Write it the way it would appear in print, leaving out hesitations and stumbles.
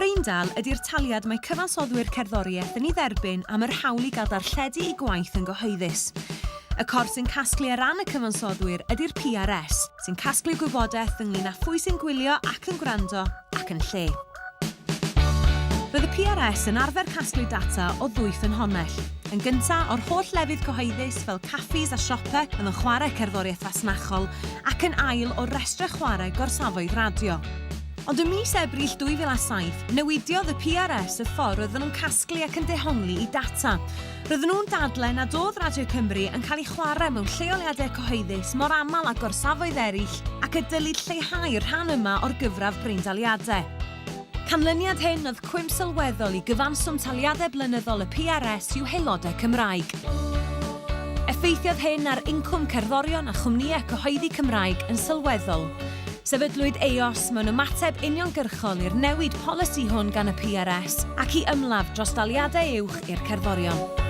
Breindal ydy'r taliad mae cyfansoddwyr cerddoriaeth yn ei dderbyn am yr hawl i gael darlledu ei gwaith yn gyhoeddus. Y corff sy'n casglu ar ran y cyfansoddwyr ydy'r PRS, sy'n casglu gwybodaeth ynglŷn â phwy sy'n gwylio ac yn gwrando ac yn lle. Roedd y PRS yn arfer casglu data o ddwy ffynhonnell. Yn gyntaf, o'r holl lefydd cyhoeddus fel caffis a siope yn chwarae cerddoriaeth fasnachol ac yn ail o restrau chwarae gorsafoedd radio. Ond ym mis Ebrill 2007, newidiodd y PRS y ffordd roedden nhw'n casglu ac yn dehongli i data. Roedden nhw'n dadlau nad oedd Radio Cymru yn cael ei chwarae mewn lleoliadau cyhoeddus mor aml â gorsafoedd eraill ac y dylid lleihau'r rhan yma o'r gyfraf Breindaliadau. Canlyniad hyn oedd cwym sylweddol i gyfanswm taliadau blynyddol y PRS i'w haelodau Cymraeg. Effeithiodd hyn ar incwm cerddorion a chwmnïau cyhoeddi Cymraeg yn sylweddol. Sefydlwyd EOS mewn ymateb uniongyrchol i'r newid polisi hwn gan y PRS ac i ymladd dros daliadau uwch i'r cerddorion.